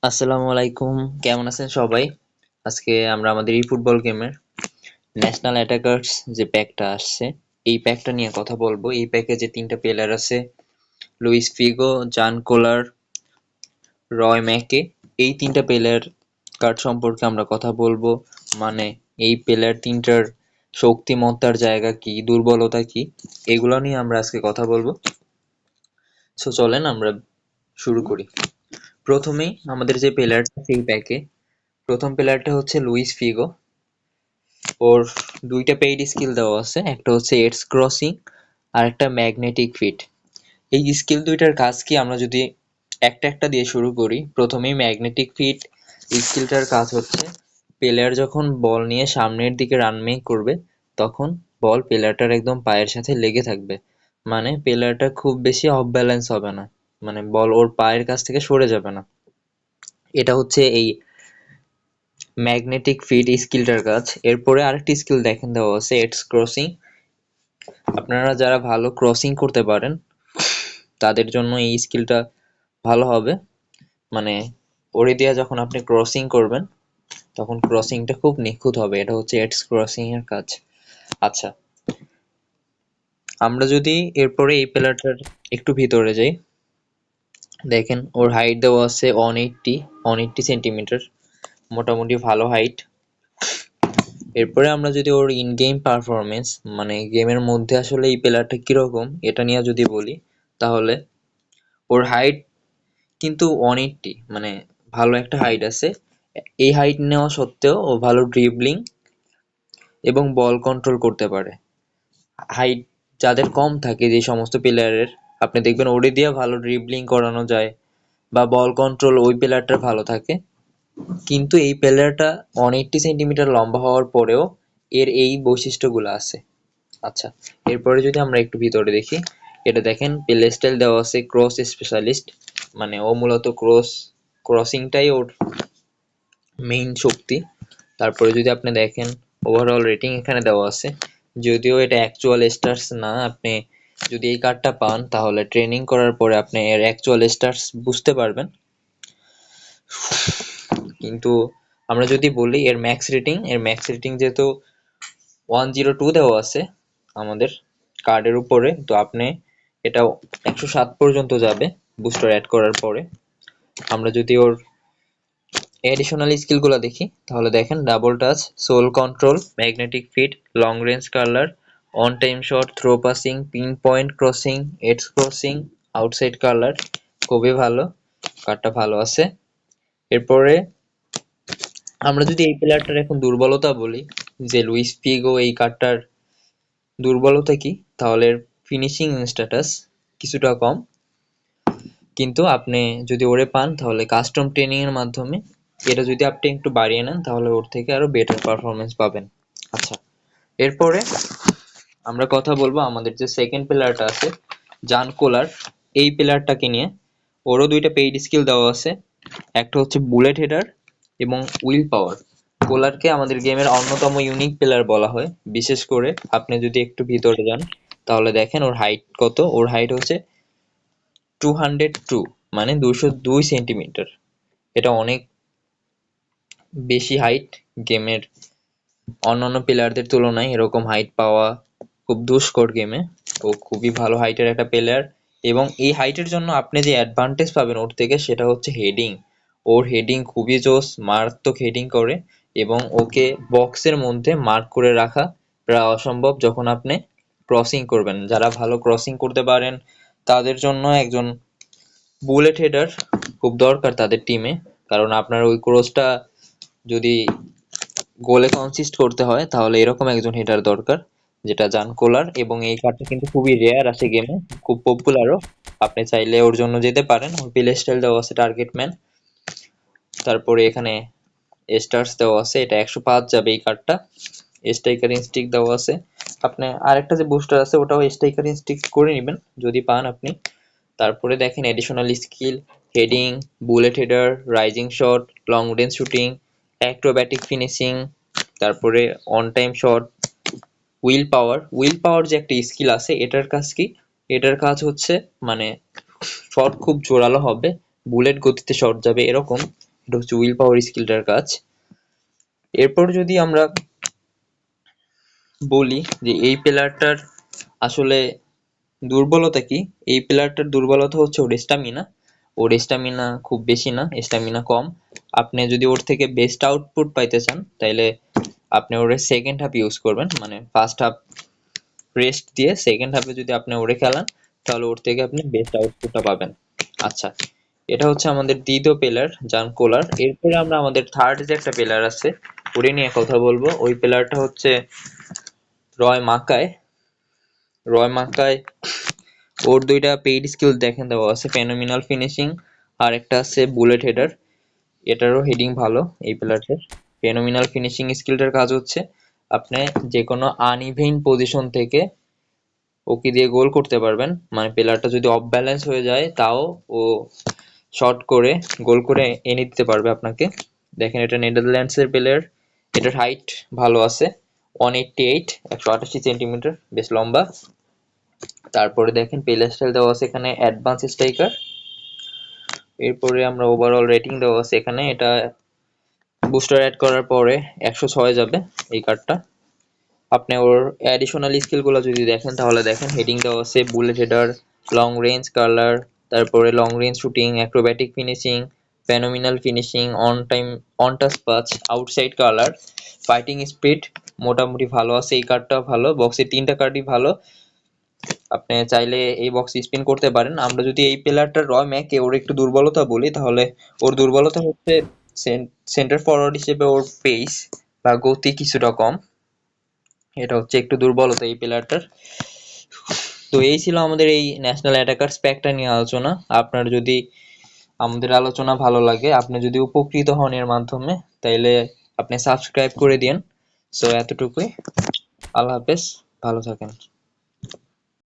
আসসালামু আলাইকুম, কেমন আছেন সবাই? আজকে আমরা আমাদের এই ফুটবল গেমের ন্যাশনাল অ্যাটাকার্স যে প্যাকটা আসছে, এই প্যাকটা নিয়ে কথা বলবো। এই প্যাকে যে তিনটা প্লেয়ার আছে, লুইস ফিগো, জান কোলার, রয় ম্যাকে, এই তিনটা প্লেয়ার কার্ড সম্পর্কে আমরা কথা বলবো। মানে এই প্লেয়ার তিনটার শক্তিমত্তার জায়গা কি, দুর্বলতা কি, এগুলো নিয়ে আমরা আজকে কথা বলবো। সো চলেন আমরা শুরু করি। প্রথমেই আমাদের যে প্লেয়ারটা সেই প্যাকে, প্রথম প্লেয়ারটা হচ্ছে লুইস ফিগো। ওর দুইটা পেইড স্কিল দেওয়া আছে, একটা হচ্ছে এডস ক্রসিং আর একটা ম্যাগনেটিক ফিট। এই স্কিল দুইটার কাজ কি, আমরা যদি একটা একটা দিয়ে শুরু করি। প্রথমেই ম্যাগনেটিক ফিট স্কিলটার কাজ হচ্ছে, প্লেয়ার যখন বল নিয়ে সামনের দিকে রান মেক করবে, তখন বল প্লেয়ারটার একদম পায়ের সাথে লেগে থাকবে। মানে প্লেয়ারটা খুব বেশি অফ ব্যালেন্স হবে না, মানে বল ওর পায়ের কাছ থেকে সরে যাবে না। এটা হচ্ছে এই ম্যাগনেটিক ফিট স্কিলটার কাজ। এরপরে আরেকটি স্কিল দেখেন দেওয়া আছে, এডস ক্রসিং। আপনারা যারা ভালো ক্রসিং করতে পারেন তাদের জন্য এই স্কিলটা ভালো হবে। মানে ওরে দিয়া যখন আপনি ক্রসিং করবেন তখন ক্রসিংটা খুব নিখুঁত হবে। এটা হচ্ছে এডস ক্রসিং এর কাজ। আচ্ছা, আমরা যদি এরপরে এই প্লেয়ারটার একটু ভিতরে যাই, দেখেন ওর হাইট দেওয়া আছে 180 সেন্টিমিটার, মোটামুটি ভালো হাইট। এরপরে আমরা যদি ওর ইন গেম পারফরমেন্স, মানে গেমের মধ্যে আসলে এই প্লেয়ারটা কিরকম, এটা নিয়ে যদি বলি, তাহলে ওর হাইট কিন্তু 180, মানে ভালো একটা হাইট আছে। এই হাইট নেওয়া সত্ত্বেও ও ভালো ড্রিবলিং এবং বল কন্ট্রোল করতে পারে। হাইট যাদের কম থাকে, যে সমস্ত প্লেয়ারের, আপনি দেখবেন ওরে দিয়ে ভালো ড্রিবলিং করানো যায় বা বল কন্ট্রোল ওই প্লেয়ারটার ভালো থাকে। কিন্তু এই প্লেয়ারটা 180 সেন্টিমিটার লম্বা হওয়ার পরেও এর এই বৈশিষ্ট্যগুলো আছে। আচ্ছা, এরপরে যদি আমরা একটু ভিতরে দেখি, এটা দেখেন প্লে স্টাইল দেওয়া আছে ক্রস স্পেশালিস্ট। মানে ও মূলত ক্রসিংটাই ওর মেইন শক্তি। তারপরে যদি আপনি দেখেন ওভারঅল রেটিং এখানে দেওয়া আছে, যদিও এটা অ্যাকচুয়াল স্টার্স না। আপনি যদি এই কার্ডটা পান তাহলে ট্রেনিং করার পরে আপনি এর অ্যাকচুয়াল স্টার্স বুঝতে পারবেন। কিন্তু আমরা যদি বলি এর ম্যাক্স রেটিং যেহেতু 102 দেওয়া আছে আমাদের কার্ডের উপরে, তো আপনি এটা 107 পর্যন্ত যাবে বুস্টার অ্যাড করার পরে। আমরা যদি ওর এডিশনাল স্কিলগুলো দেখি, তাহলে দেখেন double touch, sole control, magnetic feet, long range curler, on time shot, throw passing, pinpoint crossing, edged crossing, outside curler. খুবই ভালো, কার্ডটা ভালো আছে। এরপরে আমরা যদি এই প্লেয়ারটার এখন দুর্বলতা বলি, যে লুইস ফিগো, এই কার্ডটার দুর্বলতা কি, তাহলে ফিনিশিং স্ট্যাটাস কিছুটা কম। কিন্তু আপনি যদি ওরে পান তাহলে কাস্টম ট্রেনিং এর মাধ্যমে এটা যদি আপনি একটু বাড়িয়ে নেন তাহলে ওর থেকে আরো বেটার পারফরমেন্স পাবেন। আচ্ছা, এরপরে আমরা কথা বলবো আমাদের যে সেকেন্ড প্লেয়ারটা আছে, জান কোলার। এই প্লেয়ারটাকে নিয়ে ওরও দুইটা পেইড স্কিল দেওয়া আছে, একটা হচ্ছে বুলেট হেডার এবং উইল পাওয়ার। কোলারকে আমাদের গেমের অন্যতম ইউনিক প্লেয়ার বলা হয়। বিশেষ করে আপনি যদি একটু ভিতরে যান তাহলে দেখেন ওর হাইট কত। ওর হাইট হচ্ছে 202, মানে 202 সেন্টিমিটার। এটা অনেক বেশি হাইট। গেমের অন্যান্য প্লেয়ারদের তুলনায় এরকম হাইট পাওয়া খুব দুষ্কর গেমে। ও খুবই ভালো হাইটের একটা প্লেয়ার, এবং এই হাইটের জন্য আপনি যে অ্যাডভান্টেজ পাবেন ওর থেকে সেটা হচ্ছে হেডিং। ওর হেডিং খুবই জোস, মারাত্মক হেডিং করে, এবং ওকে বক্সের মধ্যে মার্ক করে রাখা প্রায় অসম্ভব যখন আপনি ক্রসিং করবেন। যারা ভালো ক্রসিং করতে পারেন তাদের জন্য একজন বুলেট হেডার খুব দরকার তাদের টিমে। কারণ আপনার ওই ক্রসটা যদি গোলে কনসিস্ট করতে হয় তাহলে এরকম একজন হেডার দরকার, যেটা জান কোলার। এবং এই কার্ডটা কিন্তু খুবই রেয়ার আছে গেমে, খুব পপুলারও। আপনি চাইলে ওর জন্য যেতে পারেন। ওর প্লে স্টাইল দেওয়া আছে টার্গেট ম্যান। তারপরে এখানে স্টার্স দেওয়া আছে, এটা 105 যাবে এই কার্ডটা। স্ট্রাইকার ইনস্টিংক্ট দেওয়া আছে। আপনি আরেকটা যে বুস্টার আছে ওটাও স্ট্রাইকার ইনস্টিংক্ট করে নেবেন যদি পান আপনি। তারপরে দেখেন additional skill, heading, bullet header, rising shot, long range shooting, acrobatic finishing, তারপরে on time shot, will power যে একটা স্কিল আছে, এটার কাজ কি, এটার কাজ হচ্ছে মানে শট খুব জোরালো হবে, বুলেট গতিতে শট যাবে এরকম। এটা হচ্ছে উইল পাওয়ার স্কিলটার কাজ। এরপর যদি আমরা বলি যে এই প্লেয়ারটার আসলে দুর্বলতা কি, এই প্লেয়ারটার দুর্বলতা হচ্ছে ওর স্ট্যামিনা খুব বেশি না, স্ট্যামিনা কম। আপনি যদি ওর থেকে বেস্ট আউটপুট পাইতে চান তাহলে আপনি ওর সেকেন্ড হাফ ইউজ করবেন, মানে ফার্স্ট হাফ রেস্ট দিয়ে সেকেন্ড হাফে যদি আপনি ওরে খেলান তাহলে ওর থেকে আপনি বেস্ট আউটপুটটা পাবেন। আচ্ছা, এটা হচ্ছে আমাদের দ্বিতীয় প্লেয়ার জান কোলার। এরপরে আমরা আমাদের থার্ড যে একটা প্লেয়ার আছে ওরে নিয়ে কথা বলবো। ওই প্লেয়ারটা হচ্ছে রয় মাকায়। রয় মাকায় ওর দুইটা পেইড স্কিল দেখেন দেওয়া আছে, ফেনোমিনাল ফিনিশিং আর একটা আছে বুলেট হেডার। এটারও হেডিং ভালো এই প্লেয়ারটার। ফেনোমিনাল ফিনিশিং স্কিলটার কাজ হচ্ছে আপনি যে কোনো আনইভেন পজিশন থেকে ওকে দিয়ে গোল করতে পারবেন, মানে প্লেয়ারটা যদি অফ ব্যালেন্স হয়ে যায় তাও ও শট করে গোল করে এনে দিতে পারবে আপনাকে। দেখেন এটা নেদারল্যান্ডসের প্লেয়ার, এটার হাইট ভালো আছে 188, 188 সেন্টিমিটার, বেশ লম্বা। তারপরে দেখেন প্লে স্টাইল দেওয়া আছে এখানে অ্যাডভান্স স্ট্রাইকার। এরপরে আমরা ওভারঅল রেটিং দেওয়া আছে এখানে, এটা বুস্টার অ্যাড করার পরে 106 যাবে এই কার্ডটা। আপনি ওর অ্যাডিশনাল স্কিলগুলো যদি দেখেন তাহলে দেখেন হেডিং দেওয়া আছে bullet header, long range curler, তারপরে long range shooting, acrobatic finishing, phenomenal finishing, on time on touch পাঁচ, আউটসাইড কালার, ফাইটিং স্পিড মোটামুটি ভালো আছে। এই কার্ডটাও ভালো, বক্সের তিনটা কার্ডই ভালো, আপনি চাইলে এই বক্স স্পিন করতে পারেন। আমরা যদি এই প্লেয়ারটার র ম্যাকে ওর একটু দুর্বলতা বলি তাহলে ওর দুর্বলতা হচ্ছে সেন্টার ফরওয়ার্ড হিসেবে ওর পেস বা গতি কিছুটা কম, এটা হচ্ছে একটু দুর্বলতা এই প্লেয়ারটার। তো এই ছিল আমাদের এই ন্যাশনাল অ্যাটাকার স্প্যাকটা নিয়ে আলোচনা। আপনার যদি আমাদের আলোচনা ভালো লাগে, আপনি যদি উপকৃত হন এর মাধ্যমে, তাইলে আপনি সাবস্ক্রাইব করে দিন। সো এতটুকুই, আল্লাহ হাফেজ, ভালো থাকেন।